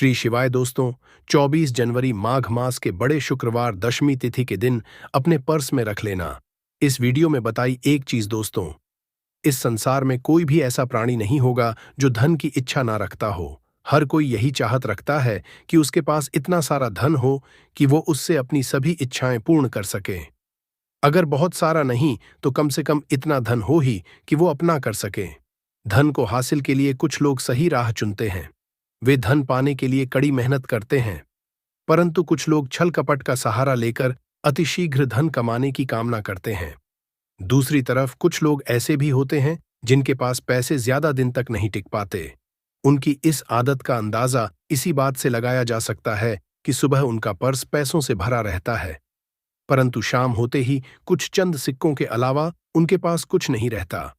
श्री शिवाय दोस्तों। 24 जनवरी माघ मास के बड़े शुक्रवार दशमी तिथि के दिन अपने पर्स में रख लेना। इस वीडियो में बताई एक चीज दोस्तों, इस संसार में कोई भी ऐसा प्राणी नहीं होगा जो धन की इच्छा ना रखता हो। हर कोई यही चाहत रखता है कि उसके पास इतना सारा धन हो कि वो उससे अपनी सभी इच्छाएं पूर्ण कर सके। अगर बहुत सारा नहीं तो कम से कम इतना धन हो ही कि वो अपना कर सके। धन को हासिल के लिए कुछ लोग सही राह चुनते हैं, वे धन पाने के लिए कड़ी मेहनत करते हैं, परंतु कुछ लोग छल कपट का सहारा लेकर अतिशीघ्र धन कमाने की कामना करते हैं। दूसरी तरफ कुछ लोग ऐसे भी होते हैं जिनके पास पैसे ज्यादा दिन तक नहीं टिक पाते। उनकी इस आदत का अंदाजा इसी बात से लगाया जा सकता है कि सुबह उनका पर्स पैसों से भरा रहता है, परंतु शाम होते ही कुछ चंद सिक्कों के अलावा उनके पास कुछ नहीं रहता।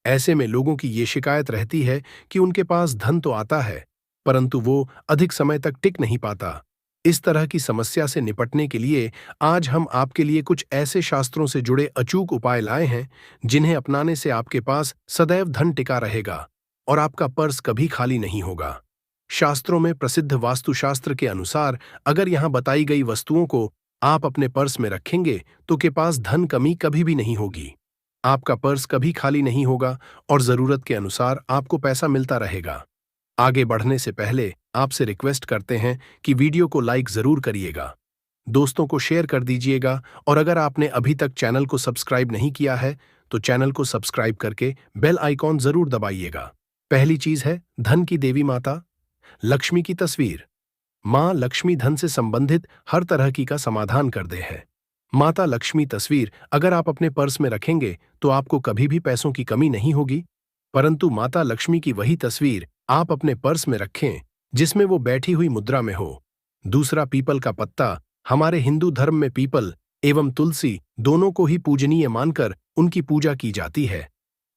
ऐसे में लोगों की ये शिकायत रहती है कि उनके पास धन तो आता है, परंतु वो अधिक समय तक टिक नहीं पाता। इस तरह की समस्या से निपटने के लिए आज हम आपके लिए कुछ ऐसे शास्त्रों से जुड़े अचूक उपाय लाए हैं जिन्हें अपनाने से आपके पास सदैव धन टिका रहेगा और आपका पर्स कभी खाली नहीं होगा। शास्त्रों में प्रसिद्ध वास्तुशास्त्र के अनुसार अगर यहाँ बताई गई वस्तुओं को आप अपने पर्स में रखेंगे तो के पास धन कमी कभी भी नहीं होगी। आपका पर्स कभी खाली नहीं होगा और जरूरत के अनुसार आपको पैसा मिलता रहेगा। आगे बढ़ने से पहले आपसे रिक्वेस्ट करते हैं कि वीडियो को लाइक जरूर करिएगा, दोस्तों को शेयर कर दीजिएगा और अगर आपने अभी तक चैनल को सब्सक्राइब नहीं किया है तो चैनल को सब्सक्राइब करके बेल आइकॉन जरूर दबाइएगा। पहली चीज है धन की देवी माता लक्ष्मी की तस्वीर। मां लक्ष्मी धन से संबंधित हर तरह की का समाधान कर दे है। माता लक्ष्मी तस्वीर अगर आप अपने पर्स में रखेंगे तो आपको कभी भी पैसों की कमी नहीं होगी, परंतु माता लक्ष्मी की वही तस्वीर आप अपने पर्स में रखें जिसमें वो बैठी हुई मुद्रा में हो। दूसरा, पीपल का पत्ता। हमारे हिंदू धर्म में पीपल एवं तुलसी दोनों को ही पूजनीय मानकर उनकी पूजा की जाती है।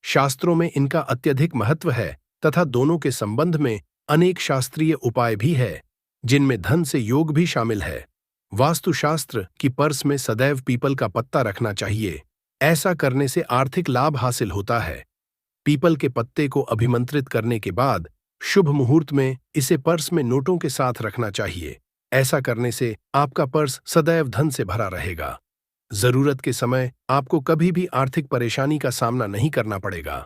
शास्त्रों में इनका अत्यधिक महत्व है तथा दोनों के संबंध में अनेक शास्त्रीय उपाय भी है जिनमें धन से योग भी शामिल है। वास्तुशास्त्र की पर्स में सदैव पीपल का पत्ता रखना चाहिए, ऐसा करने से आर्थिक लाभ हासिल होता है। पीपल के पत्ते को अभिमंत्रित करने के बाद शुभ मुहूर्त में इसे पर्स में नोटों के साथ रखना चाहिए। ऐसा करने से आपका पर्स सदैव धन से भरा रहेगा। जरूरत के समय आपको कभी भी आर्थिक परेशानी का सामना नहीं करना पड़ेगा।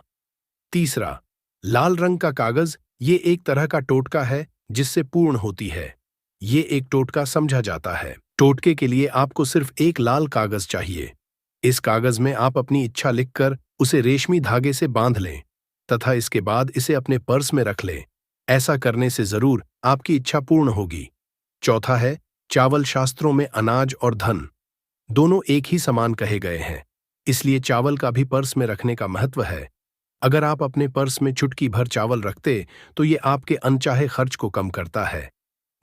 तीसरा, लाल रंग का कागज। ये एक तरह का टोटका है जिससे पूर्ण होती है। ये एक टोटका समझा जाता है। टोटके के लिए आपको सिर्फ एक लाल कागज चाहिए। इस कागज में आप अपनी इच्छा लिखकर उसे रेशमी धागे से बांध लें तथा इसके बाद इसे अपने पर्स में रख लें। ऐसा करने से जरूर आपकी इच्छा पूर्ण होगी। चौथा है चावल। शास्त्रों में अनाज और धन दोनों एक ही समान कहे गए हैं, इसलिए चावल का भी पर्स में रखने का महत्व है। अगर आप अपने पर्स में चुटकी भर चावल रखते तो ये आपके अनचाहे खर्च को कम करता है।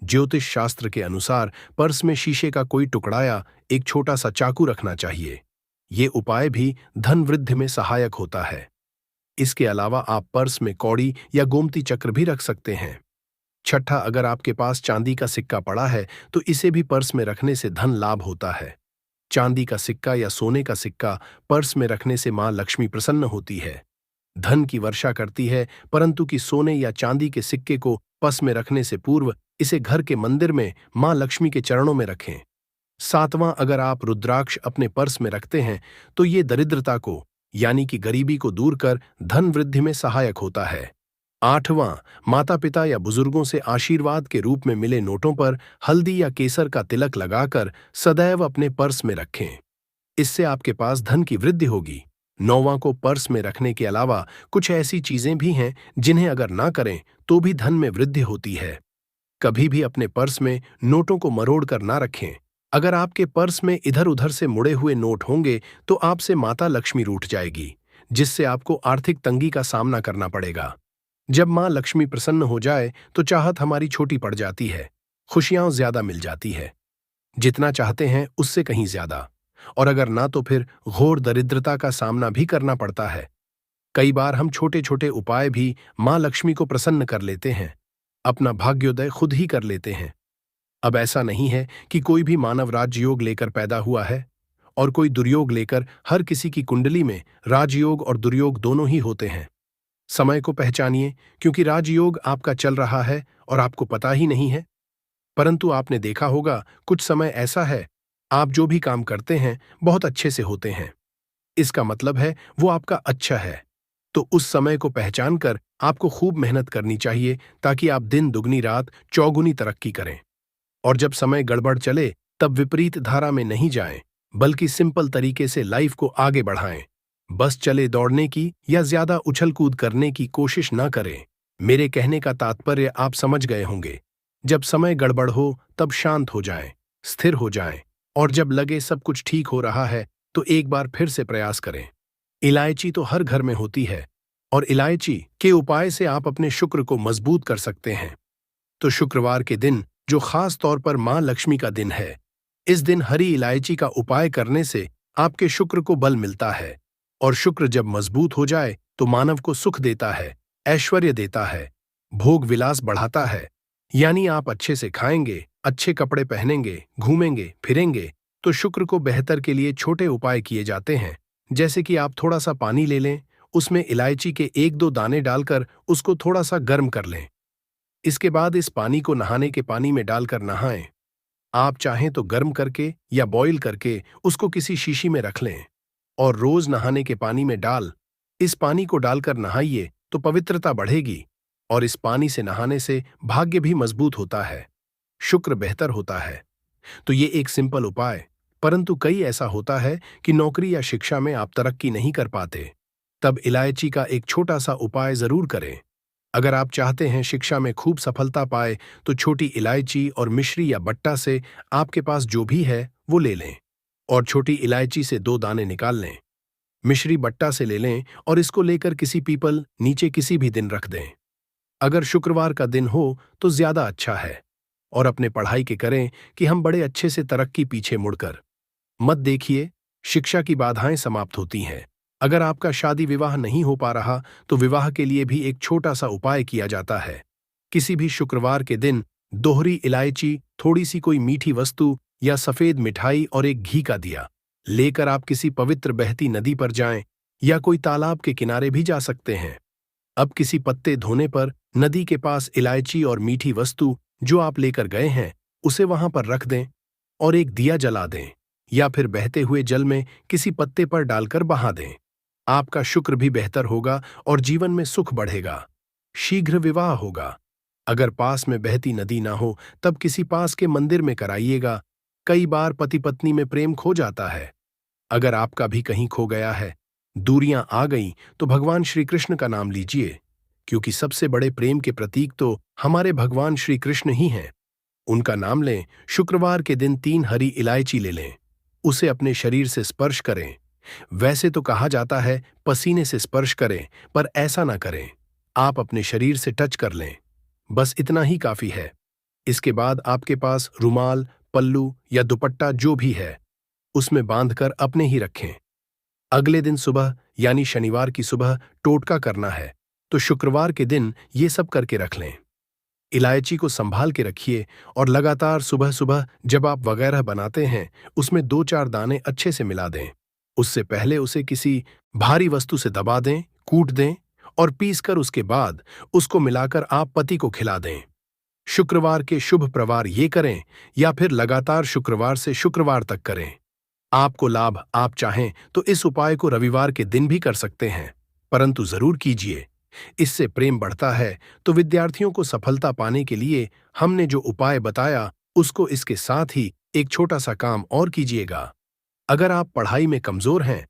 ज्योतिष शास्त्र के अनुसार पर्स में शीशे का कोई टुकड़ा या एक छोटा सा चाकू रखना चाहिए। ये उपाय भी धन वृद्धि में सहायक होता है। इसके अलावा आप पर्स में कौड़ी या गोमती चक्र भी रख सकते हैं। छठा, अगर आपके पास चांदी का सिक्का पड़ा है तो इसे भी पर्स में रखने से धन लाभ होता है। चांदी का सिक्का या सोने का सिक्का पर्स में रखने से मां लक्ष्मी प्रसन्न होती है, धन की वर्षा करती है, परंतु कि सोने या चांदी के सिक्के को पर्स में रखने से पूर्व इसे घर के मंदिर में मां लक्ष्मी के चरणों में रखें। सातवां, अगर आप रुद्राक्ष अपने पर्स में रखते हैं तो ये दरिद्रता को यानी कि गरीबी को दूर कर धन वृद्धि में सहायक होता है। आठवां, माता पिता या बुजुर्गों से आशीर्वाद के रूप में मिले नोटों पर हल्दी या केसर का तिलक लगाकर सदैव अपने पर्स में रखें। इससे आपके पास धन की वृद्धि होगी। नौवां को पर्स में रखने के अलावा कुछ ऐसी चीजें भी हैं जिन्हें अगर ना करें तो भी धन में वृद्धि होती है। कभी भी अपने पर्स में नोटों को मरोड़ कर ना रखें। अगर आपके पर्स में इधर उधर से मुड़े हुए नोट होंगे तो आपसे माता लक्ष्मी रूठ जाएगी, जिससे आपको आर्थिक तंगी का सामना करना पड़ेगा। जब मां लक्ष्मी प्रसन्न हो जाए तो चाहत हमारी छोटी पड़ जाती है, खुशियां ज्यादा मिल जाती है, जितना चाहते हैं उससे कहीं ज्यादा, और अगर ना तो फिर घोर दरिद्रता का सामना भी करना पड़ता है। कई बार हम छोटे छोटे उपाय भी मां लक्ष्मी को प्रसन्न कर लेते हैं, अपना भाग्योदय खुद ही कर लेते हैं। अब ऐसा नहीं है कि कोई भी मानव राजयोग लेकर पैदा हुआ है और कोई दुर्योग लेकर। हर किसी की कुंडली में राजयोग और दुर्योग दोनों ही होते हैं। समय को पहचानिए, क्योंकि राजयोग आपका चल रहा है और आपको पता ही नहीं है। परंतु आपने देखा होगा, कुछ समय ऐसा है, आप जो भी काम करते हैं बहुत अच्छे से होते हैं। इसका मतलब है वो आपका अच्छा है। तो उस समय को पहचान कर आपको खूब मेहनत करनी चाहिए, ताकि आप दिन दुगनी रात चौगुनी तरक्की करें। और जब समय गड़बड़ चले, तब विपरीत धारा में नहीं जाएं, बल्कि सिंपल तरीके से लाइफ को आगे बढ़ाएं। बस चले दौड़ने की या ज्यादा उछल कूद करने की कोशिश न करें। मेरे कहने का तात्पर्य आप समझ गए होंगे। जब समय गड़बड़ हो, तब शांत हो जाएं, स्थिर हो जाएं, और जब लगे सब कुछ ठीक हो रहा है, तो एक बार फिर से प्रयास करें। इलायची तो हर घर में होती है, और इलायची के उपाय से आप अपने शुक्र को मजबूत कर सकते हैं। तो शुक्रवार के दिन, जो खास तौर पर मां लक्ष्मी का दिन है, इस दिन हरी इलायची का उपाय करने से आपके शुक्र को बल मिलता है। और शुक्र जब मजबूत हो जाए, तो मानव को सुख देता है, ऐश्वर्य देता है, भोग विलास बढ़ाता है। यानी आप अच्छे से खाएंगे, अच्छे कपड़े पहनेंगे, घूमेंगे फिरेंगे। तो शुक्र को बेहतर के लिए छोटे उपाय किए जाते हैं, जैसे कि आप थोड़ा सा पानी ले लें, उसमें इलायची के एक दो दाने डालकर उसको थोड़ा सा गर्म कर लें। इसके बाद इस पानी को नहाने के पानी में डालकर नहाएं। आप चाहें तो गर्म करके या बॉईल करके उसको किसी शीशी में रख लें, और रोज नहाने के पानी में इस पानी को डालकर नहाइए, तो पवित्रता बढ़ेगी। और इस पानी से नहाने से भाग्य भी मजबूत होता है, शुक्र बेहतर होता है। तो ये एक सिंपल उपाय, परंतु कई ऐसा होता है कि नौकरी या शिक्षा में आप तरक्की नहीं कर पाते। तब इलायची का एक छोटा सा उपाय जरूर करें। अगर आप चाहते हैं शिक्षा में खूब सफलता पाए, तो छोटी इलायची और मिश्री या बट्टा से आपके पास जो भी है वो ले लें, और छोटी इलायची से दो दाने निकाल लें। मिश्री बट्टा से ले लें और इसको लेकर किसी पीपल नीचे किसी भी दिन रख दें। अगर शुक्रवार का दिन हो तो ज्यादा अच्छा है। और अपने पढ़ाई के करें कि हम बड़े अच्छे से तरक्की पीछे मुड़कर मत देखिए। शिक्षा की बाधाएं समाप्त होती हैं। अगर आपका शादी विवाह नहीं हो पा रहा, तो विवाह के लिए भी एक छोटा सा उपाय किया जाता है। किसी भी शुक्रवार के दिन दोहरी इलायची, थोड़ी सी कोई मीठी वस्तु या सफेद मिठाई और एक घी का दिया लेकर आप किसी पवित्र बहती नदी पर जाएं, या कोई तालाब के किनारे भी जा सकते हैं। अब किसी पत्ते धोने पर नदी के पास इलायची और मीठी वस्तु जो आप लेकर गए हैं उसे वहां पर रख दें, और एक दिया जला दें, या फिर बहते हुए जल में किसी पत्ते पर डालकर बहा दें। आपका शुक्र भी बेहतर होगा और जीवन में सुख बढ़ेगा। शीघ्र विवाह होगा। अगर पास में बहती नदी ना हो, तब किसी पास के मंदिर में कराइएगा। कई बार पति पत्नी में प्रेम खो जाता है। अगर आपका भी कहीं खो गया है, दूरियां आ गईं, तो भगवान श्री कृष्ण का नाम लीजिए, क्योंकि सबसे बड़े प्रेम के प्रतीक तो हमारे भगवान श्री कृष्ण ही हैं। उनका नाम लें। शुक्रवार के दिन 3 हरी इलायची ले लें, उसे अपने शरीर से स्पर्श करें। वैसे तो कहा जाता है पसीने से स्पर्श करें, पर ऐसा ना करें। आप अपने शरीर से टच कर लें, बस इतना ही काफी है। इसके बाद आपके पास रुमाल, पल्लू या दुपट्टा जो भी है, उसमें बांधकर अपने ही रखें। अगले दिन सुबह यानी शनिवार की सुबह टोटका करना है, तो शुक्रवार के दिन ये सब करके रख लें। इलायची को संभाल के रखिए, और लगातार सुबह सुबह जब आप वगैरह बनाते हैं, उसमें 2-4 दाने अच्छे से मिला दें। उससे पहले उसे किसी भारी वस्तु से दबा दें, कूट दें, और पीसकर उसके बाद उसको मिलाकर आप पति को खिला दें। शुक्रवार के शुभ प्रवार ये करें, या फिर लगातार शुक्रवार से शुक्रवार तक करें। आपको लाभ, आप चाहें तो इस उपाय को रविवार के दिन भी कर सकते हैं, परंतु जरूर कीजिए। इससे प्रेम बढ़ता है। तो विद्यार्थियों को सफलता पाने के लिए हमने जो उपाय बताया, उसको इसके साथ ही एक छोटा सा काम और कीजिएगा। अगर आप पढ़ाई में कमजोर हैं,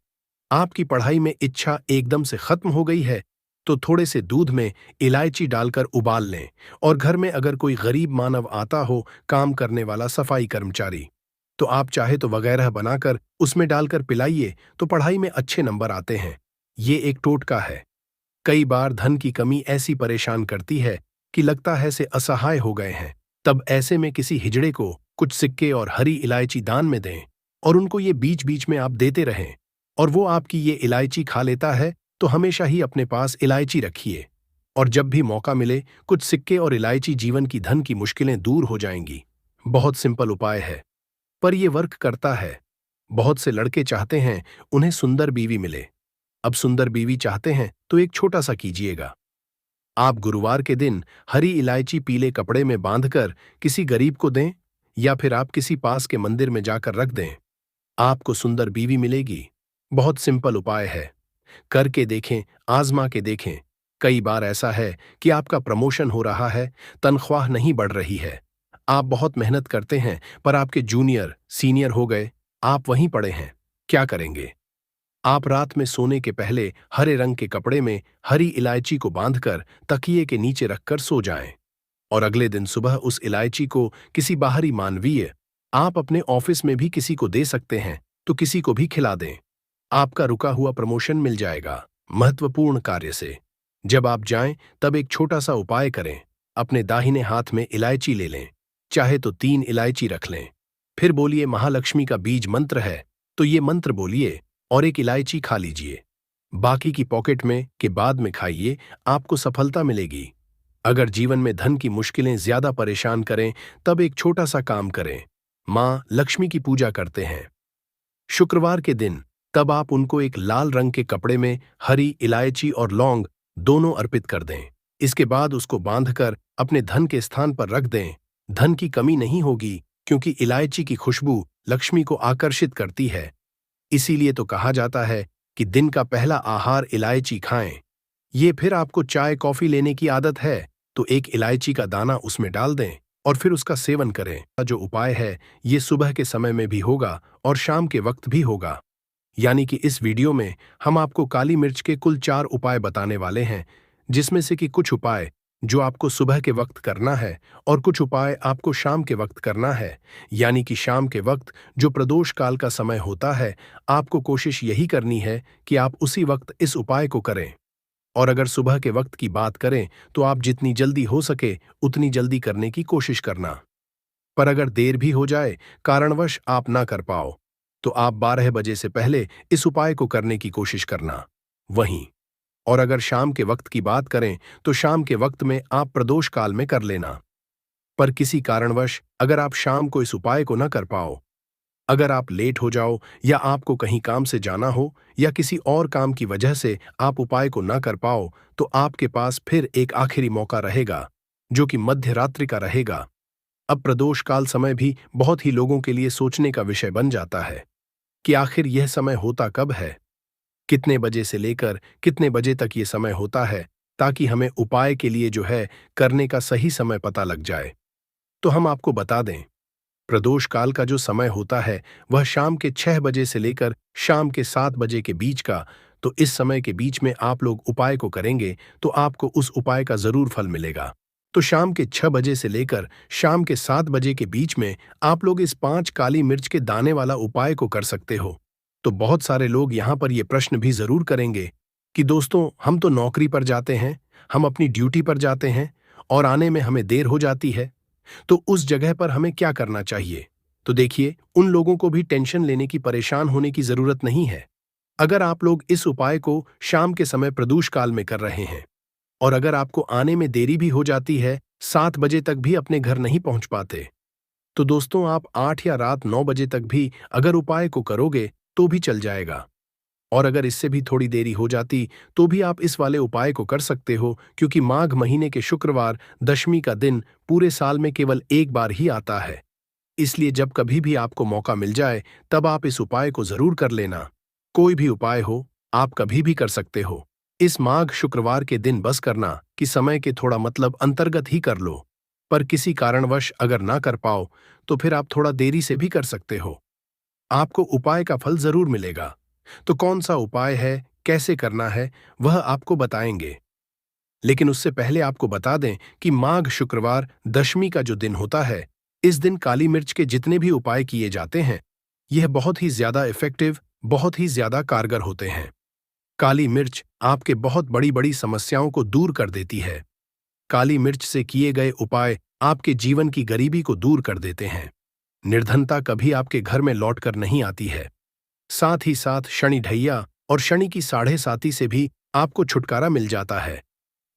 आपकी पढ़ाई में इच्छा एकदम से खत्म हो गई है, तो थोड़े से दूध में इलायची डालकर उबाल लें, और घर में अगर कोई गरीब मानव आता हो, काम करने वाला सफाई कर्मचारी, तो आप चाहे तो वगैरह बनाकर उसमें डालकर पिलाइए, तो पढ़ाई में अच्छे नंबर आते हैं। ये एक टोटका है। कई बार धन की कमी ऐसी परेशान करती है कि लगता है से असहाय हो गए हैं। तब ऐसे में किसी हिजड़े को कुछ सिक्के और हरी इलायची दान में दें, और उनको ये बीच बीच में आप देते रहें, और वो आपकी ये इलायची खा लेता है। तो हमेशा ही अपने पास इलायची रखिए, और जब भी मौका मिले कुछ सिक्के और इलायची, जीवन की धन की मुश्किलें दूर हो जाएंगी। बहुत सिंपल उपाय है, पर यह वर्क करता है। बहुत से लड़के चाहते हैं उन्हें सुंदर बीवी मिले, अब सुंदर बीवी चाहते हैं तो एक छोटा सा कीजिएगा। आप गुरुवार के दिन हरी इलायची पीले कपड़े में बांधकर किसी गरीब को दें या फिर आप किसी पास के मंदिर में जाकर रख दें। आपको सुंदर बीवी मिलेगी। बहुत सिंपल उपाय है। करके देखें, आजमा के देखें। कई बार ऐसा है कि आपका प्रमोशन हो रहा है, तनख्वाह नहीं बढ़ रही है। आप बहुत मेहनत करते हैं पर आपके जूनियर सीनियर हो गए, आप वहीं पड़े हैं। क्या करेंगे? आप रात में सोने के पहले हरे रंग के कपड़े में हरी इलायची को बांधकर तकिए के नीचे रखकर सो जाएं और अगले दिन सुबह उस इलायची को किसी बाहरी मानवीय, आप अपने ऑफिस में भी किसी को दे सकते हैं तो किसी को भी खिला दें। आपका रुका हुआ प्रमोशन मिल जाएगा। महत्वपूर्ण कार्य से जब आप जाएं तब एक छोटा सा उपाय करें। अपने दाहिने हाथ में इलायची ले लें, चाहे तो 3 इलायची रख लें। फिर बोलिए महालक्ष्मी का बीज मंत्र है तो ये मंत्र बोलिए और एक इलायची खा लीजिए। बाकी की पॉकेट में के बाद में खाइए, आपको सफलता मिलेगी। अगर जीवन में धन की मुश्किलें ज्यादा परेशान करें तब एक छोटा सा काम करें। मां लक्ष्मी की पूजा करते हैं शुक्रवार के दिन, तब आप उनको एक लाल रंग के कपड़े में हरी इलायची और लौंग दोनों अर्पित कर दें। इसके बाद उसको बांधकर अपने धन के स्थान पर रख दें। धन की कमी नहीं होगी क्योंकि इलायची की खुशबू लक्ष्मी को आकर्षित करती है। इसीलिए तो कहा जाता है कि दिन का पहला आहार इलायची खाएं। ये फिर आपको चाय कॉफी लेने की आदत है तो एक इलायची का दाना उसमें डाल दें और फिर उसका सेवन करें। जो उपाय है ये सुबह के समय में भी होगा और शाम के वक्त भी होगा। यानी कि इस वीडियो में हम आपको काली मिर्च के कुल 4 उपाय बताने वाले हैं, जिसमें से कि कुछ उपाय जो आपको सुबह के वक्त करना है और कुछ उपाय आपको शाम के वक्त करना है। यानी कि शाम के वक्त जो प्रदोष काल का समय होता है, आपको कोशिश यही करनी है कि आप उसी वक्त इस उपाय को करें। और अगर सुबह के वक्त की बात करें तो आप जितनी जल्दी हो सके उतनी जल्दी करने की कोशिश करना। पर अगर देर भी हो जाए, कारणवश आप ना कर पाओ, तो आप 12 बजे से पहले इस उपाय को करने की कोशिश करना। वहीं और अगर शाम के वक्त की बात करें तो शाम के वक्त में आप प्रदोष काल में कर लेना। पर किसी कारणवश अगर आप शाम को इस उपाय को न कर पाओ, अगर आप लेट हो जाओ या आपको कहीं काम से जाना हो या किसी और काम की वजह से आप उपाय को न कर पाओ, तो आपके पास फिर एक आखिरी मौका रहेगा जो कि मध्य रात्रि का रहेगा। अब प्रदोष काल समय भी बहुत ही लोगों के लिए सोचने का विषय बन जाता है कि आखिर यह समय होता कब है, कितने बजे से लेकर कितने बजे तक ये समय होता है, ताकि हमें उपाय के लिए जो है करने का सही समय पता लग जाए। तो हम आपको बता दें, प्रदोष काल का जो समय होता है वह शाम के 6 बजे से लेकर शाम के 7 बजे के बीच का। तो इस समय के बीच में आप लोग उपाय को करेंगे तो आपको उस उपाय का जरूर फल मिलेगा। तो शाम के 6 बजे से लेकर शाम के 7 बजे के बीच में आप लोग इस 5 काली मिर्च के दाने वाला उपाय को कर सकते हो। तो बहुत सारे लोग यहाँ पर ये प्रश्न भी जरूर करेंगे कि दोस्तों, हम तो नौकरी पर जाते हैं, हम अपनी ड्यूटी पर जाते हैं और आने में हमें देर हो जाती है, तो उस जगह पर हमें क्या करना चाहिए? तो देखिए, उन लोगों को भी टेंशन लेने की, परेशान होने की जरूरत नहीं है। अगर आप लोग इस उपाय को शाम के समय प्रदोष काल में कर रहे हैं और अगर आपको आने में देरी भी हो जाती है, 7 बजे तक भी अपने घर नहीं पहुंच पाते, तो दोस्तों आप 8 या रात 9 बजे तक भी अगर उपाय को करोगे तो भी चल जाएगा। और अगर इससे भी थोड़ी देरी हो जाती तो भी आप इस वाले उपाय को कर सकते हो, क्योंकि माघ महीने के शुक्रवार दशमी का दिन पूरे साल में केवल एक बार ही आता है। इसलिए जब कभी भी आपको मौका मिल जाए तब आप इस उपाय को जरूर कर लेना। कोई भी उपाय हो, आप कभी भी कर सकते हो। इस माघ शुक्रवार के दिन बस करना कि समय के थोड़ा मतलब अंतर्गत ही कर लो। पर किसी कारणवश अगर ना कर पाओ तो फिर आप थोड़ा देरी से भी कर सकते हो। आपको उपाय का फल जरूर मिलेगा। तो कौन सा उपाय है, कैसे करना है, वह आपको बताएंगे। लेकिन उससे पहले आपको बता दें कि माघ शुक्रवार दशमी का जो दिन होता है, इस दिन काली मिर्च के जितने भी उपाय किए जाते हैं, यह बहुत ही ज्यादा इफेक्टिव, बहुत ही ज्यादा कारगर होते हैं। काली मिर्च आपके बहुत बड़ी बड़ी समस्याओं को दूर कर देती है। काली मिर्च से किए गए उपाय आपके जीवन की गरीबी को दूर कर देते हैं। निर्धनता कभी आपके घर में लौटकर नहीं आती है। साथ ही साथ शनि ढैया और शनि की 7.5 से भी आपको छुटकारा मिल जाता है,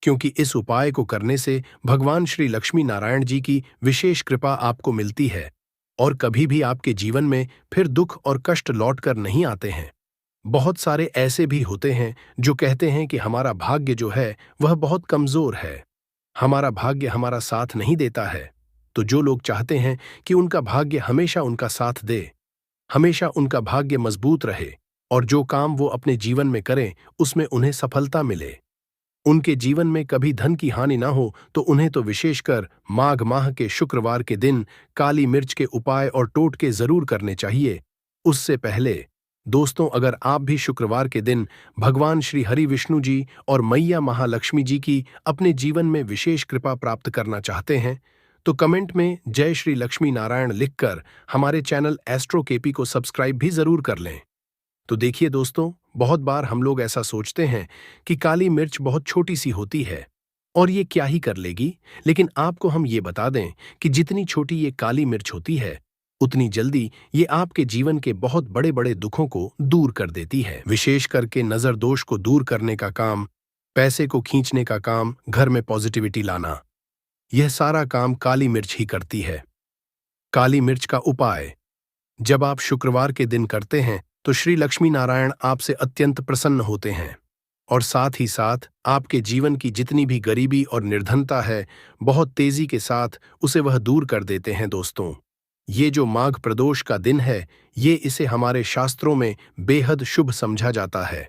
क्योंकि इस उपाय को करने से भगवान श्री लक्ष्मी नारायण जी की विशेष कृपा आपको मिलती है और कभी भी आपके जीवन में फिर दुख और कष्ट लौटकर नहीं आते हैं। बहुत सारे ऐसे भी होते हैं जो कहते हैं कि हमारा भाग्य जो है वह बहुत कमजोर है, हमारा भाग्य हमारा साथ नहीं देता है। तो जो लोग चाहते हैं कि उनका भाग्य हमेशा उनका साथ दे, हमेशा उनका भाग्य मजबूत रहे और जो काम वो अपने जीवन में करें उसमें उन्हें सफलता मिले, उनके जीवन में कभी धन की हानि ना हो, तो उन्हें तो विशेषकर माघ माह के शुक्रवार के दिन काली मिर्च के उपाय और टोटके जरूर करने चाहिए। उससे पहले दोस्तों, अगर आप भी शुक्रवार के दिन भगवान श्री हरि विष्णु जी और मैया महालक्ष्मी जी की अपने जीवन में विशेष कृपा प्राप्त करना चाहते हैं, तो कमेंट में जय श्री लक्ष्मी नारायण लिखकर हमारे चैनल एस्ट्रो केपी को सब्सक्राइब भी जरूर कर लें। तो देखिए दोस्तों, बहुत बार हम लोग ऐसा सोचते हैं कि काली मिर्च बहुत छोटी सी होती है और ये क्या ही कर लेगी, लेकिन आपको हम ये बता दें कि जितनी छोटी ये काली मिर्च होती है उतनी जल्दी ये आपके जीवन के बहुत बड़े बड़े दुखों को दूर कर देती है। विशेष करके नजर दोष को दूर करने का काम, पैसे को खींचने का काम, घर में पॉजिटिविटी लाना, यह सारा काम काली मिर्च ही करती है। काली मिर्च का उपाय जब आप शुक्रवार के दिन करते हैं तो श्री लक्ष्मी नारायण आपसे अत्यंत प्रसन्न होते हैं और साथ ही साथ आपके जीवन की जितनी भी गरीबी और निर्धनता है बहुत तेजी के साथ उसे वह दूर कर देते हैं। दोस्तों, ये जो माघ प्रदोष का दिन है, ये इसे हमारे शास्त्रों में बेहद शुभ समझा जाता है।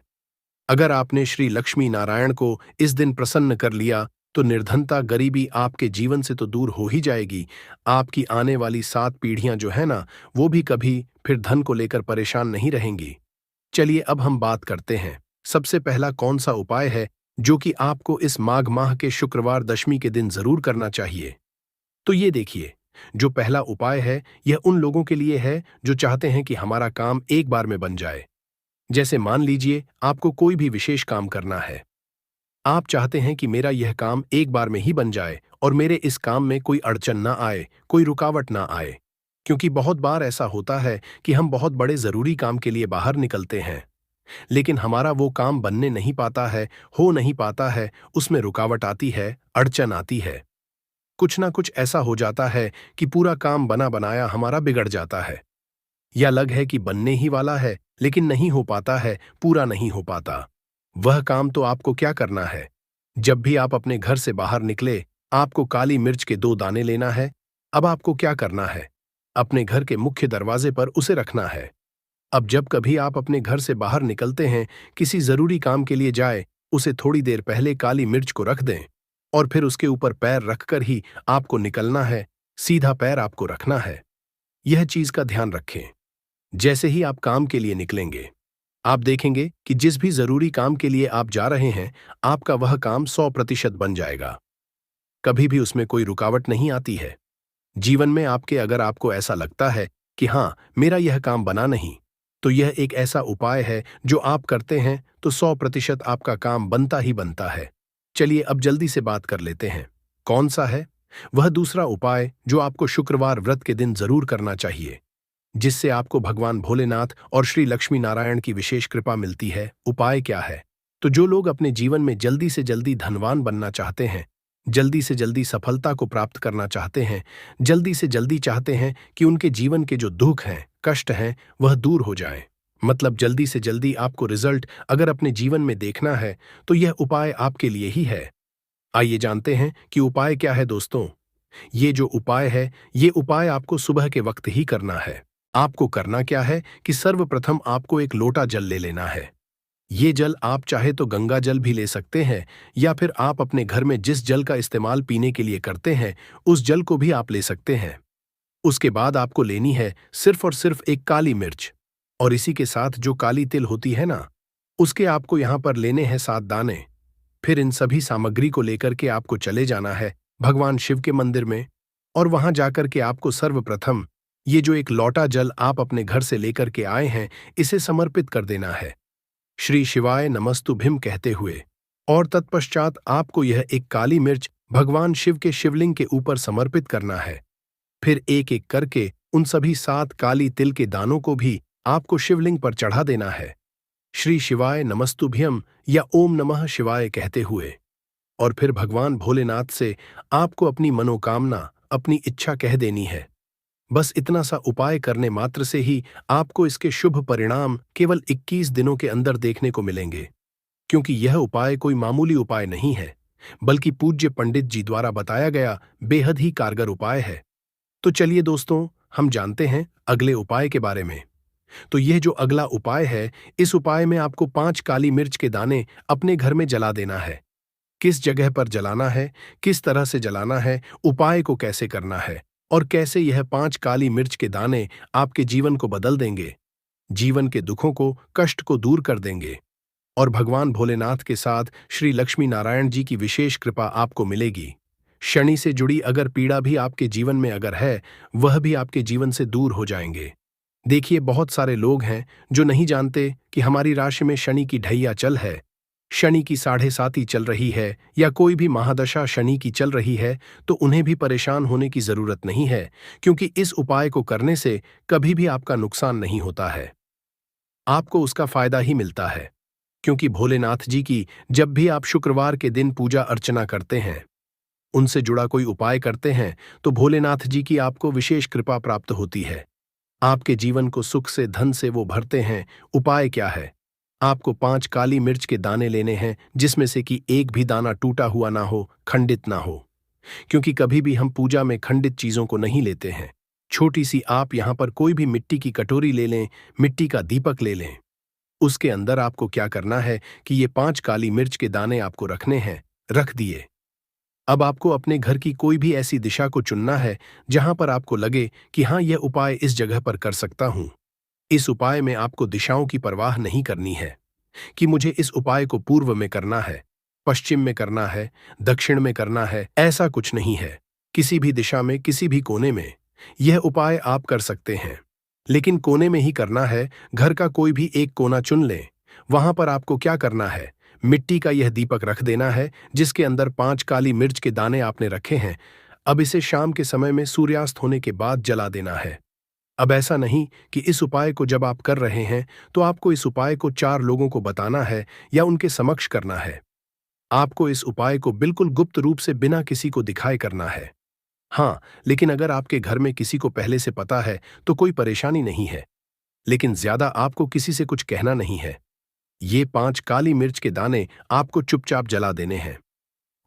अगर आपने श्री लक्ष्मी नारायण को इस दिन प्रसन्न कर लिया तो निर्धनता गरीबी आपके जीवन से तो दूर हो ही जाएगी, आपकी आने वाली 7 पीढ़ियां जो है ना, वो भी कभी फिर धन को लेकर परेशान नहीं रहेंगी। चलिए अब हम बात करते हैं सबसे पहला कौन सा उपाय है जो कि आपको इस माघ माह के शुक्रवार दशमी के दिन जरूर करना चाहिए। तो ये देखिए, जो पहला उपाय है यह उन लोगों के लिए है जो चाहते हैं कि हमारा काम एक बार में बन जाए। जैसे मान लीजिए आपको कोई भी विशेष काम करना है, आप चाहते हैं कि मेरा यह काम एक बार में ही बन जाए और मेरे इस काम में कोई अड़चन ना आए, कोई रुकावट ना आए। क्योंकि बहुत बार ऐसा होता है कि हम बहुत बड़े जरूरी काम के लिए बाहर निकलते हैं, लेकिन हमारा वो काम बनने नहीं पाता है, हो नहीं पाता है, उसमें रुकावट आती है, अड़चन आती है। कुछ ना कुछ ऐसा हो जाता है कि पूरा काम बना बनाया हमारा बिगड़ जाता है, या लग है कि बनने ही वाला है लेकिन नहीं हो पाता है, पूरा नहीं हो पाता। वह काम तो आपको क्या करना है, जब भी आप अपने घर से बाहर निकले आपको काली मिर्च के 2 दाने लेना है। अब आपको क्या करना है, अपने घर के मुख्य दरवाजे पर उसे रखना है। अब जब कभी आप अपने घर से बाहर निकलते हैं, किसी जरूरी काम के लिए जाए, उसे थोड़ी देर पहले काली मिर्च को रख दें और फिर उसके ऊपर पैर रखकर ही आपको निकलना है, सीधा पैर आपको रखना है। यह चीज का ध्यान रखें। जैसे ही आप काम के लिए निकलेंगे, आप देखेंगे कि जिस भी जरूरी काम के लिए आप जा रहे हैं, आपका वह काम 100% बन जाएगा, कभी भी उसमें कोई रुकावट नहीं आती है। जीवन में आपके अगर आपको ऐसा लगता है कि हाँ मेरा यह काम बना नहीं, तो यह एक ऐसा उपाय है जो आप करते हैं तो 100% आपका काम बनता ही बनता है। चलिए अब जल्दी से बात कर लेते हैं कौन सा है वह दूसरा उपाय जो आपको शुक्रवार व्रत के दिन जरूर करना चाहिए, जिससे आपको भगवान भोलेनाथ और श्री लक्ष्मी नारायण की विशेष कृपा मिलती है। उपाय क्या है? तो जो लोग अपने जीवन में जल्दी से जल्दी धनवान बनना चाहते हैं, जल्दी से जल्दी सफलता को प्राप्त करना चाहते हैं, जल्दी से जल्दी चाहते हैं कि उनके जीवन के जो दुख हैं, कष्ट हैं, वह दूर हो जाएं, मतलब जल्दी से जल्दी आपको रिजल्ट अगर अपने जीवन में देखना है तो यह उपाय आपके लिए ही है। आइए जानते हैं कि उपाय क्या है। दोस्तों, ये जो उपाय है, ये उपाय आपको सुबह के वक्त ही करना है। आपको करना क्या है कि सर्वप्रथम आपको एक लोटा जल ले लेना है। ये जल आप चाहे तो गंगा जल भी ले सकते हैं, या फिर आप अपने घर में जिस जल का इस्तेमाल पीने के लिए करते हैं उस जल को भी आप ले सकते हैं। उसके बाद आपको लेनी है सिर्फ और सिर्फ एक काली मिर्च, और इसी के साथ जो काली तिल होती है ना, उसके आपको यहाँ पर लेने हैं 7 दाने। फिर इन सभी सामग्री को लेकर के आपको चले जाना है भगवान शिव के मंदिर में, और वहां जाकर के आपको सर्वप्रथम ये जो एक लौटा जल आप अपने घर से लेकर के आए हैं, इसे समर्पित कर देना है श्री शिवाय नमस्तुभ्यम कहते हुए, और तत्पश्चात आपको यह एक काली मिर्च भगवान शिव के शिवलिंग के ऊपर समर्पित करना है। फिर एक एक करके उन सभी 7 काली तिल के दानों को भी आपको शिवलिंग पर चढ़ा देना है श्री शिवाय नमस्तुभ्यम या ओम नमः शिवाय कहते हुए, और फिर भगवान भोलेनाथ से आपको अपनी मनोकामना, अपनी इच्छा कह देनी है। बस इतना सा उपाय करने मात्र से ही आपको इसके शुभ परिणाम केवल 21 दिनों के अंदर देखने को मिलेंगे, क्योंकि यह उपाय कोई मामूली उपाय नहीं है, बल्कि पूज्य पंडित जी द्वारा बताया गया बेहद ही कारगर उपाय है। तो चलिए दोस्तों, हम जानते हैं अगले उपाय के बारे में। तो यह जो अगला उपाय है, इस उपाय में आपको 5 काली मिर्च के दाने अपने घर में जला देना है। किस जगह पर जलाना है, किस तरह से जलाना है, उपाय को कैसे करना है और कैसे यह 5 काली मिर्च के दाने आपके जीवन को बदल देंगे, जीवन के दुखों को, कष्ट को दूर कर देंगे और भगवान भोलेनाथ के साथ श्री लक्ष्मी नारायण जी की विशेष कृपा आपको मिलेगी। शनि से जुड़ी अगर पीड़ा भी आपके जीवन में अगर है, वह भी आपके जीवन से दूर हो जाएंगे। देखिए, बहुत सारे लोग हैं जो नहीं जानते कि हमारी राशि में शनि की ढैया चल है, शनि की 7.5 चल रही है या कोई भी महादशा शनि की चल रही है, तो उन्हें भी परेशान होने की जरूरत नहीं है, क्योंकि इस उपाय को करने से कभी भी आपका नुकसान नहीं होता है, आपको उसका फायदा ही मिलता है। क्योंकि भोलेनाथ जी की जब भी आप शुक्रवार के दिन पूजा अर्चना करते हैं, उनसे जुड़ा कोई उपाय करते हैं, तो भोलेनाथ जी की आपको विशेष कृपा प्राप्त होती है। आपके जीवन को सुख से, धन से वो भरते हैं। उपाय क्या है? आपको 5 काली मिर्च के दाने लेने हैं, जिसमें से कि एक भी दाना टूटा हुआ ना हो, खंडित ना हो, क्योंकि कभी भी हम पूजा में खंडित चीजों को नहीं लेते हैं। छोटी सी आप यहां पर कोई भी मिट्टी की कटोरी ले लें, मिट्टी का दीपक ले लें। उसके अंदर आपको क्या करना है कि ये 5 काली मिर्च के दाने आपको रखने हैं। रख दिए। अब आपको अपने घर की कोई भी ऐसी दिशा को चुनना है जहां पर आपको लगे कि हाँ, यह उपाय इस जगह पर कर सकता हूं। इस उपाय में आपको दिशाओं की परवाह नहीं करनी है कि मुझे इस उपाय को पूर्व में करना है, पश्चिम में करना है, दक्षिण में करना है, ऐसा कुछ नहीं है। किसी भी दिशा में, किसी भी कोने में यह उपाय आप कर सकते हैं, लेकिन कोने में ही करना है। घर का कोई भी एक कोना चुन लें। वहां पर आपको क्या करना है, मिट्टी का यह दीपक रख देना है, जिसके अंदर 5 काली मिर्च के दाने आपने रखे हैं। अब इसे शाम के समय में सूर्यास्त होने के बाद जला देना है। अब ऐसा नहीं कि इस उपाय को जब आप कर रहे हैं तो आपको इस उपाय को 4 लोगों को बताना है या उनके समक्ष करना है। आपको इस उपाय को बिल्कुल गुप्त रूप से बिना किसी को दिखाए करना है। हाँ, लेकिन अगर आपके घर में किसी को पहले से पता है तो कोई परेशानी नहीं है, लेकिन ज्यादा आपको किसी से कुछ कहना नहीं है। ये 5 काली मिर्च के दाने आपको चुपचाप जला देने हैं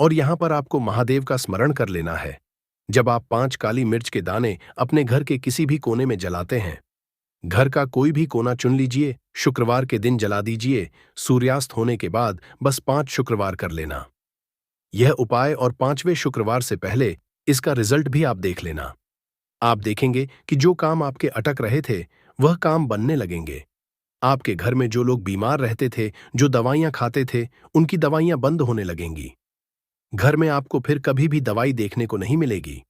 और यहां पर आपको महादेव का स्मरण कर लेना है। जब आप 5 काली मिर्च के दाने अपने घर के किसी भी कोने में जलाते हैं, घर का कोई भी कोना चुन लीजिए, शुक्रवार के दिन जला दीजिए। सूर्यास्त होने के बाद बस 5 शुक्रवार कर लेना यह उपाय, और 5वें शुक्रवार से पहले इसका रिजल्ट भी आप देख लेना। आप देखेंगे कि जो काम आपके अटक रहे थे वह काम बनने लगेंगे। आपके घर में जो लोग बीमार रहते थे, जो दवाइयां खाते थे, उनकी दवाइयां बंद होने लगेंगी। घर में आपको फिर कभी भी दवाई देखने को नहीं मिलेगी।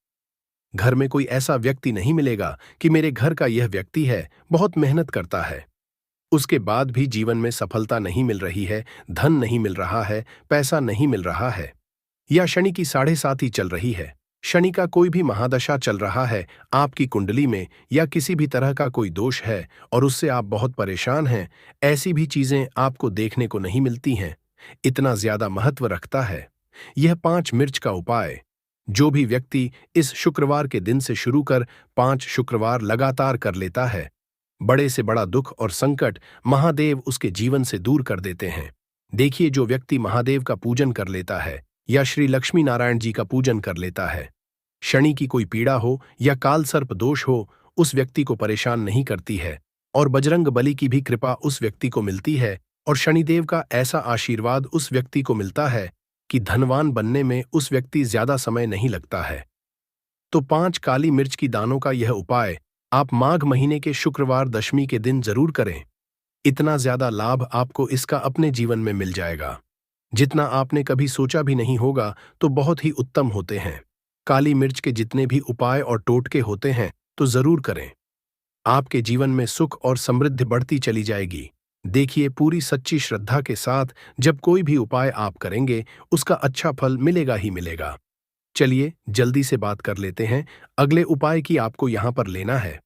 घर में कोई ऐसा व्यक्ति नहीं मिलेगा कि मेरे घर का यह व्यक्ति है, बहुत मेहनत करता है, उसके बाद भी जीवन में सफलता नहीं मिल रही है, धन नहीं मिल रहा है, पैसा नहीं मिल रहा है, या शनि की 7.5 चल रही है, शनि का कोई भी महादशा चल रहा है आपकी कुंडली में, या किसी भी तरह का कोई दोष है और उससे आप बहुत परेशान हैं। ऐसी भी चीजें आपको देखने को नहीं मिलती हैं। इतना ज्यादा महत्व रखता है यह 5 मिर्च का उपाय। जो भी व्यक्ति इस शुक्रवार के दिन से शुरू कर 5 शुक्रवार लगातार कर लेता है, बड़े से बड़ा दुख और संकट महादेव उसके जीवन से दूर कर देते हैं। देखिए, जो व्यक्ति महादेव का पूजन कर लेता है या श्री लक्ष्मी नारायण जी का पूजन कर लेता है, शनि की कोई पीड़ा हो या काल सर्प दोष हो, उस व्यक्ति को परेशान नहीं करती है और बजरंग बली की भी कृपा उस व्यक्ति को मिलती है और शनिदेव का ऐसा आशीर्वाद उस व्यक्ति को मिलता है कि धनवान बनने में उस व्यक्ति ज्यादा समय नहीं लगता है। तो 5 काली मिर्च की दानों का यह उपाय आप माघ महीने के शुक्रवार दशमी के दिन जरूर करें। इतना ज्यादा लाभ आपको इसका अपने जीवन में मिल जाएगा जितना आपने कभी सोचा भी नहीं होगा, तो बहुत ही उत्तम होते हैं। काली मिर्च के जितने भी उपाय और टोटके होते हैं तो जरूर करें। आपके जीवन में सुख और समृद्धि बढ़ती चली जाएगी। देखिए, पूरी सच्ची श्रद्धा के साथ जब कोई भी उपाय आप करेंगे, उसका अच्छा फल मिलेगा ही मिलेगा। चलिए जल्दी से बात कर लेते हैं अगले उपाय की। आपको यहां पर लेना है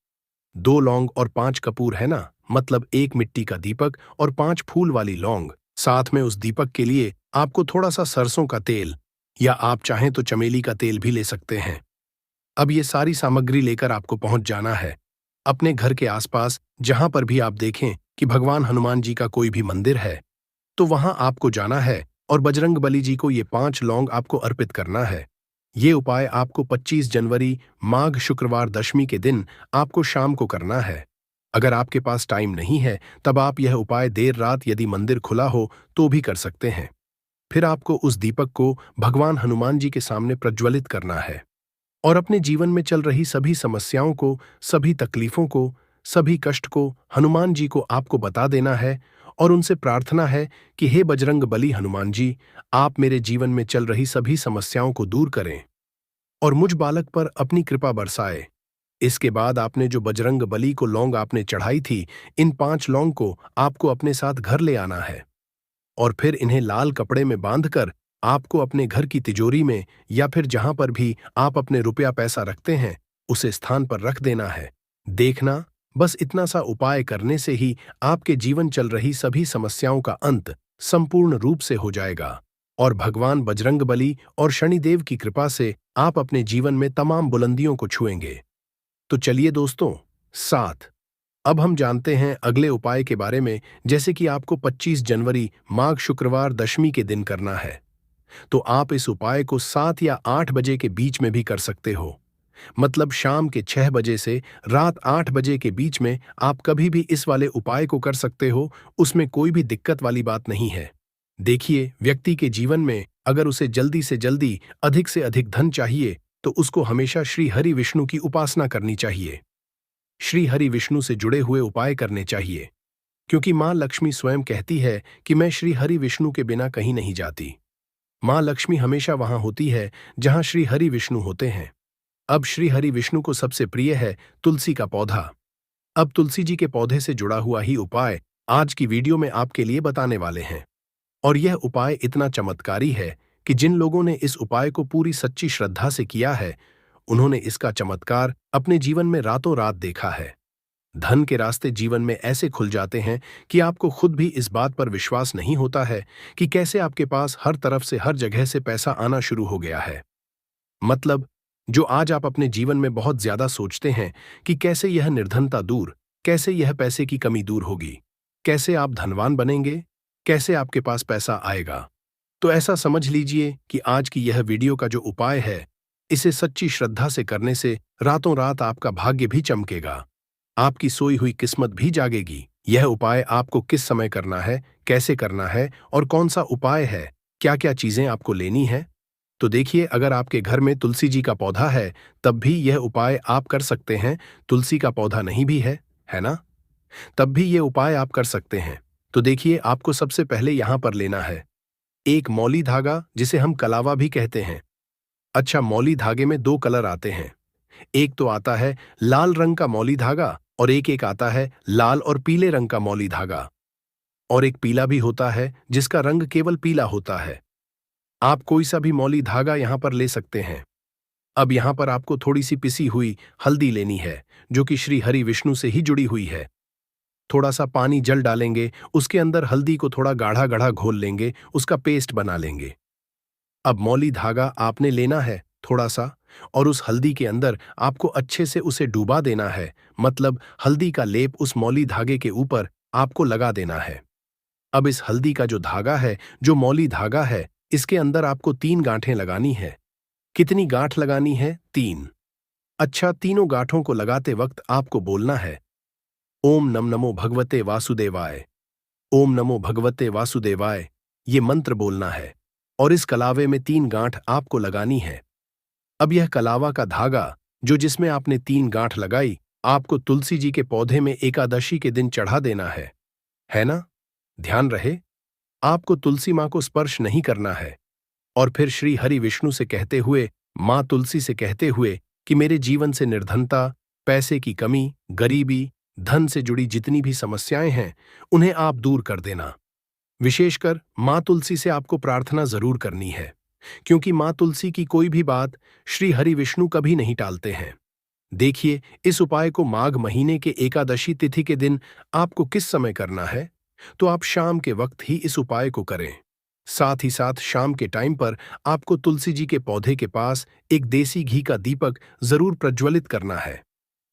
2 लौंग और 5 कपूर, है ना, मतलब 1 मिट्टी का दीपक और 5 फूल वाली लौंग। साथ में उस दीपक के लिए आपको थोड़ा सा सरसों का तेल, या आप चाहें तो चमेली का तेल भी ले सकते हैं। अब ये सारी सामग्री लेकर आपको पहुंच जाना है अपने घर के आसपास। जहां पर भी आप देखें कि भगवान हनुमान जी का कोई भी मंदिर है, तो वहां आपको जाना है और बजरंग बली जी को ये 5 लौंग आपको अर्पित करना है। ये उपाय आपको 25 जनवरी माघ शुक्रवार दशमी के दिन आपको शाम को करना है। अगर आपके पास टाइम नहीं है, तब आप यह उपाय देर रात यदि मंदिर खुला हो तो भी कर सकते हैं। फिर आपको उस दीपक को भगवान हनुमान जी के सामने प्रज्वलित करना है और अपने जीवन में चल रही सभी समस्याओं को, सभी तकलीफों को, सभी कष्ट को हनुमान जी को आपको बता देना है और उनसे प्रार्थना है कि हे बजरंग बली हनुमान जी, आप मेरे जीवन में चल रही सभी समस्याओं को दूर करें और मुझ बालक पर अपनी कृपा बरसाए। इसके बाद आपने जो बजरंग बली को लौंग आपने चढ़ाई थी, इन 5 लौंग को आपको अपने साथ घर ले आना है और फिर इन्हें लाल कपड़े में बांधकर आपको अपने घर की तिजोरी में या फिर जहां पर भी आप अपने रुपया पैसा रखते हैं, उसे स्थान पर रख देना है। देखना, बस इतना सा उपाय करने से ही आपके जीवन चल रही सभी समस्याओं का अंत संपूर्ण रूप से हो जाएगा और भगवान बजरंगबली और शनिदेव की कृपा से आप अपने जीवन में तमाम बुलंदियों को छुएंगे। तो चलिए दोस्तों, साथ अब हम जानते हैं अगले उपाय के बारे में, जैसे कि आपको 25 जनवरी माघ शुक्रवार दशमी के दिन करना है। तो आप इस उपाय को 7 या 8 बजे के बीच में भी कर सकते हो। मतलब शाम के 6 बजे से रात 8 बजे के बीच में आप कभी भी इस वाले उपाय को कर सकते हो, उसमें कोई भी दिक्कत वाली बात नहीं है। देखिए, व्यक्ति के जीवन में अगर उसे जल्दी से जल्दी अधिक से अधिक धन चाहिए, तो उसको हमेशा श्री हरि विष्णु की उपासना करनी चाहिए। श्री हरि विष्णु से जुड़े हुए उपाय करने चाहिए, क्योंकि मां लक्ष्मी स्वयं कहती है कि मैं श्री हरि विष्णु के बिना कहीं नहीं जाती। मां लक्ष्मी हमेशा वहां होती है जहां श्री हरि विष्णु होते हैं। अब श्री हरि विष्णु को सबसे प्रिय है तुलसी का पौधा। अब तुलसी जी के पौधे से जुड़ा हुआ ही उपाय आज की वीडियो में आपके लिए बताने वाले हैं। और यह उपाय इतना चमत्कारी है कि जिन लोगों ने इस उपाय को पूरी सच्ची श्रद्धा से किया है, उन्होंने इसका चमत्कार अपने जीवन में रातों रात देखा है। धन के रास्ते जीवन में ऐसे खुल जाते हैं कि आपको खुद भी इस बात पर विश्वास नहीं होता है कि कैसे आपके पास हर तरफ से हर जगह से पैसा आना शुरू हो गया है। मतलब, जो आज आप अपने जीवन में बहुत ज्यादा सोचते हैं कि कैसे यह निर्धनता दूर, कैसे यह पैसे की कमी दूर होगी, कैसे आप धनवान बनेंगे, कैसे आपके पास पैसा आएगा, तो ऐसा समझ लीजिए कि आज की यह वीडियो का जो उपाय है, इसे सच्ची श्रद्धा से करने से रातों रात आपका भाग्य भी चमकेगा, आपकी सोई हुई किस्मत भी जागेगी। यह उपाय आपको किस समय करना है, कैसे करना है और कौन सा उपाय है, क्या क्या चीजें आपको लेनी है, तो देखिए, अगर आपके घर में तुलसी जी का पौधा है, तब भी यह उपाय आप कर सकते हैं। तुलसी का पौधा नहीं भी है ना? तब भी ये उपाय आप कर सकते हैं। तो देखिए, आपको सबसे पहले यहां पर लेना है एक मौली धागा, जिसे हम कलावा भी कहते हैं। अच्छा, मौली धागे में 2 कलर आते हैं। एक तो आता है लाल रंग का मौली धागा और एक आता है लाल और पीले रंग का मौली धागा। और एक पीला भी होता है जिसका रंग केवल पीला होता है। आप कोई सा भी मौली धागा यहां पर ले सकते हैं। अब यहां पर आपको थोड़ी सी पिसी हुई हल्दी लेनी है, जो कि श्री हरि विष्णु से ही जुड़ी हुई है। थोड़ा सा पानी जल डालेंगे, उसके अंदर हल्दी को थोड़ा गाढ़ा गाढ़ा घोल लेंगे, उसका पेस्ट बना लेंगे। अब मौली धागा आपने लेना है थोड़ा सा, और उस हल्दी के अंदर आपको अच्छे से उसे डूबा देना है। मतलब हल्दी का लेप उस मौली धागे के ऊपर आपको लगा देना है। अब इस हल्दी का जो धागा है, जो मौली धागा है, इसके अंदर आपको 3 गांठें लगानी है। कितनी गांठ लगानी है? 3। अच्छा, तीनों गांठों को लगाते वक्त आपको बोलना है ओम नमो भगवते वासुदेवाय, ओम नमो भगवते वासुदेवाय। ये मंत्र बोलना है और इस कलावे में 3 गांठ आपको लगानी है। अब यह कलावा का धागा, जो जिसमें आपने 3 गांठ लगाई, आपको तुलसी जी के पौधे में एकादशी के दिन चढ़ा देना है ना? ध्यान रहे, आपको तुलसी मां को स्पर्श नहीं करना है। और फिर श्री हरि विष्णु से कहते हुए, मां तुलसी से कहते हुए कि मेरे जीवन से निर्धनता, पैसे की कमी, गरीबी, धन से जुड़ी जितनी भी समस्याएं हैं, उन्हें आप दूर कर देना। विशेषकर मां तुलसी से आपको प्रार्थना जरूर करनी है, क्योंकि मां तुलसी की कोई भी बात श्री हरि विष्णु कभी नहीं टालते हैं। देखिए, इस उपाय को माघ महीने के एकादशी तिथि के दिन आपको किस समय करना है, तो आप शाम के वक्त ही इस उपाय को करें। साथ ही साथ शाम के टाइम पर आपको तुलसी जी के पौधे के पास एक देसी घी का दीपक जरूर प्रज्वलित करना है।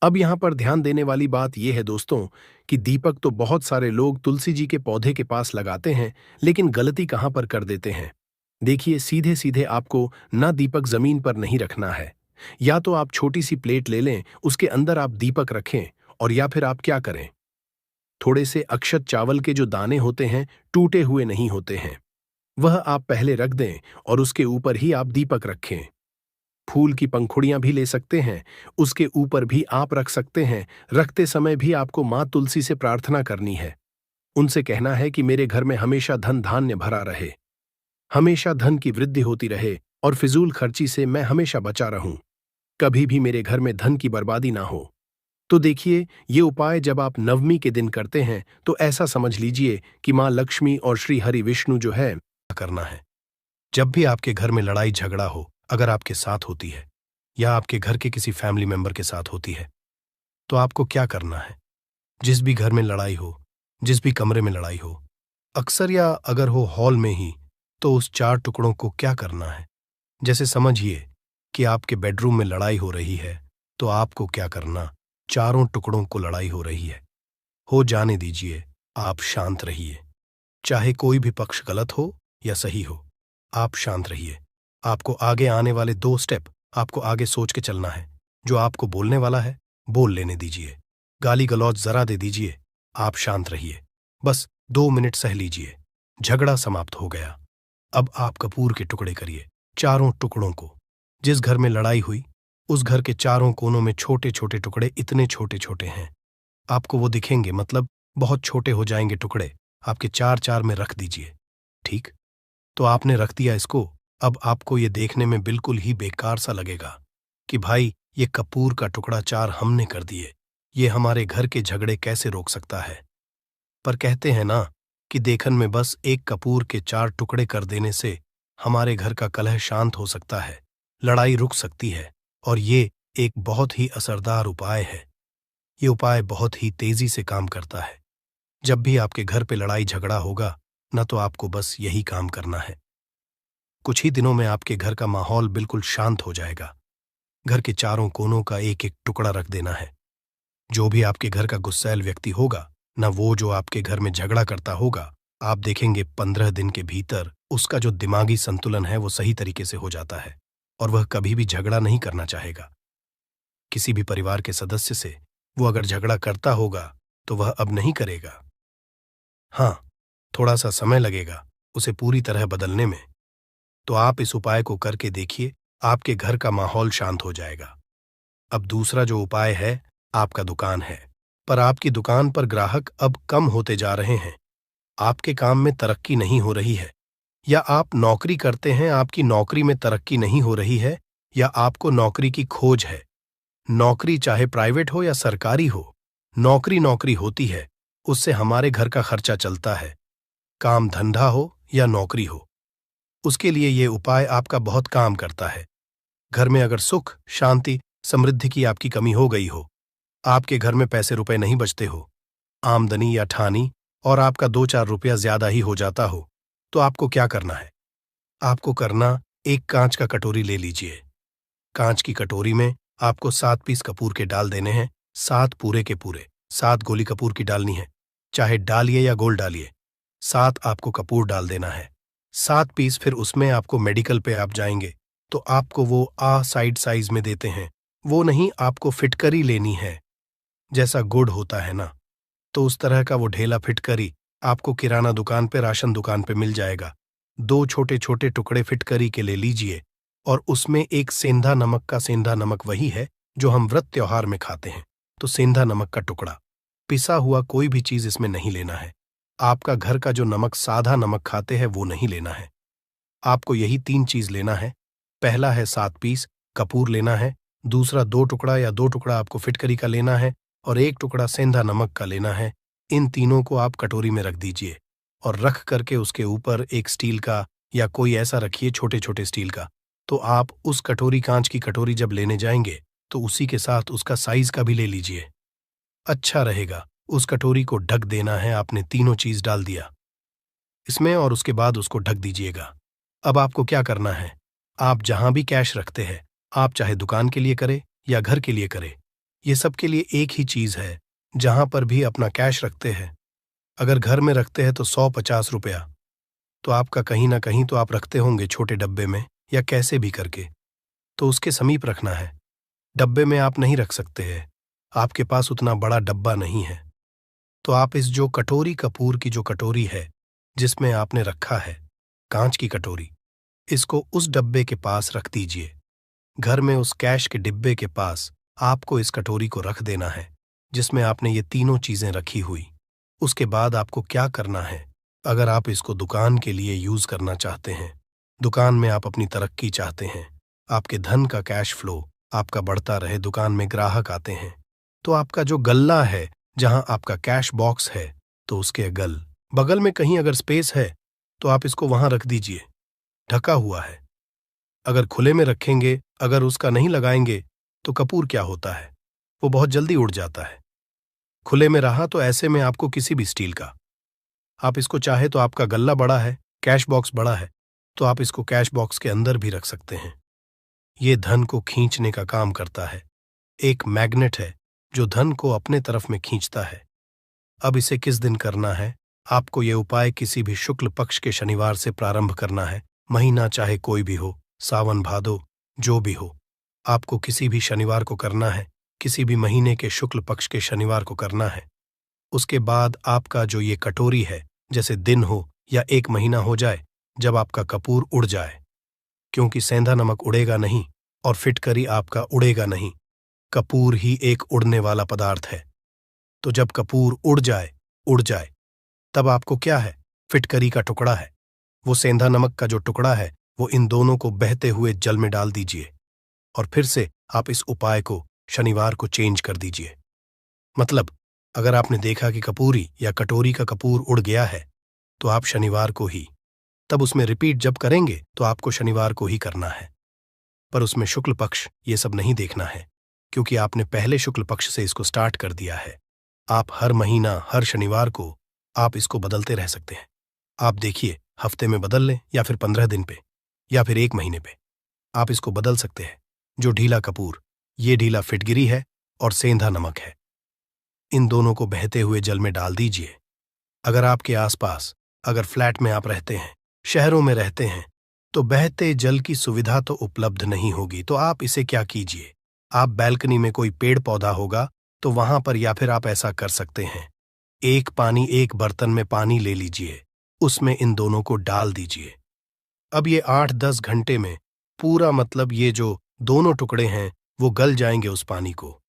अब यहाँ पर ध्यान देने वाली बात यह है दोस्तों कि दीपक तो बहुत सारे लोग तुलसी जी के पौधे के पास लगाते हैं, लेकिन गलती कहाँ पर कर देते हैं। देखिए, सीधे सीधे आपको ना दीपक जमीन पर नहीं रखना है। या तो आप छोटी सी प्लेट ले लें, उसके अंदर आप दीपक रखें, और या फिर आप क्या करें, थोड़े से अक्षत चावल के जो दाने होते हैं, टूटे हुए नहीं होते हैं, वह आप पहले रख दें और उसके ऊपर ही आप दीपक रखें। फूल की पंखुड़ियां भी ले सकते हैं, उसके ऊपर भी आप रख सकते हैं। रखते समय भी आपको माँ तुलसी से प्रार्थना करनी है। उनसे कहना है कि मेरे घर में हमेशा धन धान्य भरा रहे, हमेशा धन की वृद्धि होती रहे और फिजूल खर्ची से मैं हमेशा बचा रहूं। कभी भी मेरे घर में धन की बर्बादी ना हो। तो देखिए, ये उपाय जब आप नवमी के दिन करते हैं तो ऐसा समझ लीजिए कि माँ लक्ष्मी और श्री हरि विष्णु जो है करना है। जब भी आपके घर में लड़ाई झगड़ा हो, अगर आपके साथ होती है या आपके घर के किसी फैमिली मेंबर के साथ होती है, तो आपको क्या करना है। जिस भी घर में लड़ाई हो, जिस भी कमरे में लड़ाई हो, अक्सर या अगर हो हॉल में ही, तो उस 4 टुकड़ों को क्या करना है। जैसे समझिए कि आपके बेडरूम में लड़ाई हो रही है, तो आपको क्या करना, चारों टुकड़ों को लड़ाई हो रही है, हो जाने दीजिए, आप शांत रहिए। चाहे कोई भी पक्ष गलत हो या सही हो, आप शांत रहिए। आपको आगे आने वाले 2 स्टेप आपको आगे सोच के चलना है। जो आपको बोलने वाला है, बोल लेने दीजिए। गाली गलौज जरा दे दीजिए, आप शांत रहिए। बस 2 मिनट सह लीजिए, झगड़ा समाप्त हो गया। अब आप कपूर के टुकड़े करिए, चारों टुकड़ों को। जिस घर में लड़ाई हुई, उस घर के चारों कोनों में छोटे छोटे टुकड़े, इतने छोटे छोटे हैं आपको वो दिखेंगे, मतलब बहुत छोटे हो जाएंगे टुकड़े, आपके 4-4 में रख दीजिए। ठीक, तो आपने रख दिया इसको। अब आपको ये देखने में बिल्कुल ही बेकार सा लगेगा कि भाई ये कपूर का टुकड़ा 4 हमने कर दिए, ये हमारे घर के झगड़े कैसे रोक सकता है। पर कहते हैं ना कि देखन में बस एक कपूर के 4 टुकड़े कर देने से हमारे घर का कलह शांत हो सकता है, लड़ाई रुक सकती है। और ये एक बहुत ही असरदार उपाय है। ये उपाय बहुत ही तेजी से काम करता है। जब भी आपके घर पे लड़ाई झगड़ा होगा ना, तो आपको बस यही काम करना है। कुछ ही दिनों में आपके घर का माहौल बिल्कुल शांत हो जाएगा। घर के चारों कोनों का एक एक टुकड़ा रख देना है। जो भी आपके घर का गुस्सैल व्यक्ति होगा ना, वो जो आपके घर में झगड़ा करता होगा, आप देखेंगे 15 दिन के भीतर उसका जो दिमागी संतुलन है वो सही तरीके से हो जाता है और वह कभी भी झगड़ा नहीं करना चाहेगा। किसी भी परिवार के सदस्य से वो अगर झगड़ा करता होगा तो वह अब नहीं करेगा। हाँ, थोड़ा सा समय लगेगा उसे पूरी तरह बदलने में। तो आप इस उपाय को करके देखिए, आपके घर का माहौल शांत हो जाएगा। अब दूसरा जो उपाय है, आपका दुकान है, पर आपकी दुकान पर ग्राहक अब कम होते जा रहे हैं, आपके काम में तरक्की नहीं हो रही है, या आप नौकरी करते हैं, आपकी नौकरी में तरक्की नहीं हो रही है, या आपको नौकरी की खोज है। नौकरी चाहे प्राइवेट हो या सरकारी हो, नौकरी नौकरी होती है, उससे हमारे घर का खर्चा चलता है। काम धंधा हो या नौकरी हो, उसके लिए ये उपाय आपका बहुत काम करता है। घर में अगर सुख, शांति, समृद्धि की आपकी कमी हो गई हो, आपके घर में पैसे रुपए नहीं बचते हो, आमदनी या ठानी और आपका 2-4 रुपया ज्यादा ही हो जाता हो, तो आपको क्या करना है। आपको करना, एक कांच का कटोरी ले लीजिए। कांच की कटोरी में आपको 7 पीस कपूर के डाल देने हैं, 7 पूरे के पूरे। 7 गोली कपूर की डालनी है, चाहे डालिए या गोल डालिए। 7 आपको कपूर डाल देना है, 7 पीस। फिर उसमें आपको मेडिकल पे आप जाएंगे तो आपको वो साइड साइज में देते हैं, वो नहीं, आपको फिटकरी लेनी है। जैसा गुड़ होता है ना, तो उस तरह का वो ढेला फिटकरी आपको किराना दुकान पे, राशन दुकान पे मिल जाएगा। 2 छोटे छोटे टुकड़े फिटकरी के ले लीजिए और उसमें एक सेंधा नमक का, सेंधा नमक वही है जो हम व्रत त्योहार में खाते हैं, तो सेंधा नमक का टुकड़ा। पिसा हुआ कोई भी चीज इसमें नहीं लेना है। आपका घर का जो नमक, सादा नमक खाते हैं, वो नहीं लेना है। आपको यही 3 चीज लेना है। पहला है 7 पीस कपूर लेना है, दूसरा 2 टुकड़ा या 2 टुकड़ा आपको फिटकरी का लेना है, और 1 टुकड़ा सेंधा नमक का लेना है। इन तीनों को आप कटोरी में रख दीजिए और रख करके उसके ऊपर एक स्टील का या कोई ऐसा रखिए, छोटे छोटे स्टील का। तो आप उस कटोरी, कांच की कटोरी जब लेने जाएंगे तो उसी के साथ उसका साइज का भी ले लीजिए, अच्छा रहेगा। उस कटोरी को ढक देना है, आपने तीनों चीज डाल दिया। इसमें और उसके बाद उसको ढक दीजिएगा। अब आपको क्या करना है, आप जहां भी कैश रखते हैं, आप चाहे दुकान के लिए करें या घर के लिए करें, ये सब के लिए एक ही चीज है। जहां पर भी अपना कैश रखते हैं, अगर घर में रखते हैं तो 150 रुपया, तो आपका कहीं ना कहीं तो आप रखते होंगे छोटे डब्बे में या कैसे भी करके, तो उसके समीप रखना है। डब्बे में आप नहीं रख सकते हैं, आपके पास उतना बड़ा डब्बा नहीं है, तो आप इस जो कटोरी कपूर की जो कटोरी है जिसमें आपने रखा है, कांच की कटोरी, इसको उस डब्बे के पास रख दीजिए। घर में उस कैश के डिब्बे के पास आपको इस कटोरी को रख देना है जिसमें आपने ये तीनों चीजें रखी हुई। उसके बाद आपको क्या करना है, अगर आप इसको दुकान के लिए यूज करना चाहते हैं, दुकान में आप अपनी तरक्की चाहते हैं, आपके धन का कैश फ्लो आपका बढ़ता रहे, दुकान में ग्राहक आते हैं, तो आपका जो गल्ला है जहां आपका कैश बॉक्स है, तो उसके बगल में कहीं अगर स्पेस है तो आप इसको वहां रख दीजिए। ढका हुआ है, अगर खुले में रखेंगे, अगर उसका नहीं लगाएंगे तो कपूर क्या होता है, वो बहुत जल्दी उड़ जाता है। खुले में रहा तो ऐसे में आपको किसी भी स्टील का, आप इसको चाहे तो आपका गल्ला बड़ा है, कैश बॉक्स बड़ा है, तो आप इसको कैश बॉक्स के अंदर भी रख सकते हैं। ये धन को खींचने का काम करता है, एक मैग्नेट है जो धन को अपने तरफ में खींचता है। अब इसे किस दिन करना है, आपको ये उपाय किसी भी शुक्ल पक्ष के शनिवार से प्रारंभ करना है। महीना चाहे कोई भी हो, सावन भादो जो भी हो, आपको किसी भी शनिवार को करना है, किसी भी महीने के शुक्ल पक्ष के शनिवार को करना है। उसके बाद आपका जो ये कटोरी है, जैसे दिन हो या एक महीना हो जाए, जब आपका कपूर उड़ जाए, क्योंकि सेंधा नमक उड़ेगा नहीं और फिटकरी आपका उड़ेगा नहीं, कपूर ही एक उड़ने वाला पदार्थ है। तो जब कपूर उड़ जाए, तब आपको क्या है, फिटकरी का टुकड़ा है, वो सेंधा नमक का जो टुकड़ा है, वो इन दोनों को बहते हुए जल में डाल दीजिए और फिर से आप इस उपाय को शनिवार को चेंज कर दीजिए। मतलब अगर आपने देखा कि कपूरी या कटोरी का कपूर उड़ गया है, तो आप शनिवार को ही, तब उसमें रिपीट जब करेंगे तो आपको शनिवार को ही करना है। पर उसमें शुक्ल पक्ष ये सब नहीं देखना है, क्योंकि आपने पहले शुक्ल पक्ष से इसको स्टार्ट कर दिया है। आप हर महीना हर शनिवार को आप इसको बदलते रह सकते हैं। आप देखिए, हफ्ते में बदल लें या फिर 15 दिन पे या फिर एक महीने पे, आप इसको बदल सकते हैं। जो ढीला कपूर, ये ढीला फिटगिरी है और सेंधा नमक है, इन दोनों को बहते हुए जल में डाल दीजिए। अगर आपके आसपास, अगर फ्लैट में आप रहते हैं, शहरों में रहते हैं, तो बहते जल की सुविधा तो उपलब्ध नहीं होगी, तो आप इसे क्या कीजिए, आप बैल्कनी में कोई पेड़ पौधा होगा तो वहां पर, या फिर आप ऐसा कर सकते हैं, एक बर्तन में पानी ले लीजिए, उसमें इन दोनों को डाल दीजिए। अब ये 8-10 घंटे में पूरा, मतलब ये जो दोनों टुकड़े हैं वो गल जाएंगे उस पानी को।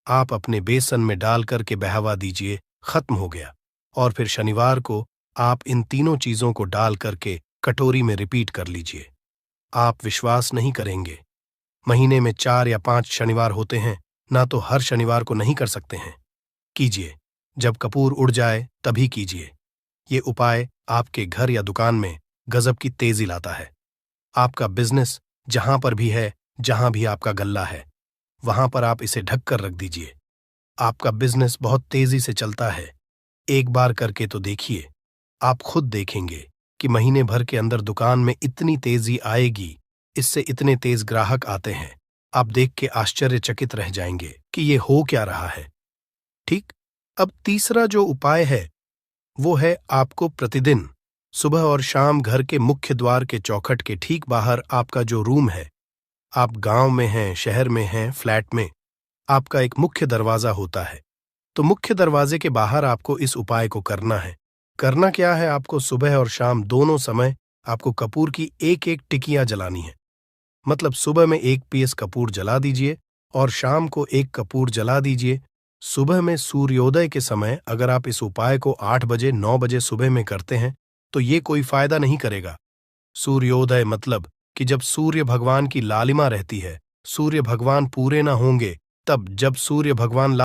आप अपने बेसन में डाल करके बहावा दीजिए, खत्म हो गया। और फिर शनिवार को आप इन तीनों चीजों को डाल करके कटोरी में रिपीट कर लीजिए। आप विश्वास नहीं करेंगे, महीने में 4 या 5 शनिवार होते हैं ना, तो हर शनिवार को नहीं कर सकते हैं। कीजिए, जब कपूर उड़ जाए तभी कीजिए। ये उपाय आपके घर या दुकान में गजब की तेजी लाता है। आपका बिजनेस जहां पर भी है, जहां भी आपका गल्ला है, वहां पर आप इसे ढक कर रख दीजिए। आपका बिजनेस बहुत तेजी से चलता है। एक बार करके तो देखिए, आप खुद देखेंगे कि महीने भर के अंदर दुकान में इतनी तेजी आएगी, इससे इतने तेज ग्राहक आते हैं, आप देख के आश्चर्यचकित रह जाएंगे कि ये हो क्या रहा है। ठीक, अब तीसरा जो उपाय है वो है, आपको प्रतिदिन सुबह और शाम घर के मुख्य द्वार के चौखट के ठीक बाहर आपका जो रूम है, आप गांव में हैं, शहर में हैं, फ्लैट में, आपका एक मुख्य दरवाजा होता है, तो मुख्य दरवाजे के बाहर आपको इस उपाय को करना है। करना क्या है, आपको सुबह और शाम दोनों समय आपको कपूर की एक एक टिकियां जलानी है। मतलब सुबह में 1 पीस कपूर जला दीजिए और शाम को 1 कपूर जला दीजिए। सुबह में सूर्योदय के समय अगर आप इस उपाय को 8 बजे 9 बजे सुबह में करते हैं तो ये कोई फायदा नहीं करेगा। सूर्योदय मतलब कि जब सूर्य भगवान की लालिमा रहती है, सूर्य भगवान पूरे ना होंगे, तब जब सूर्य भगवान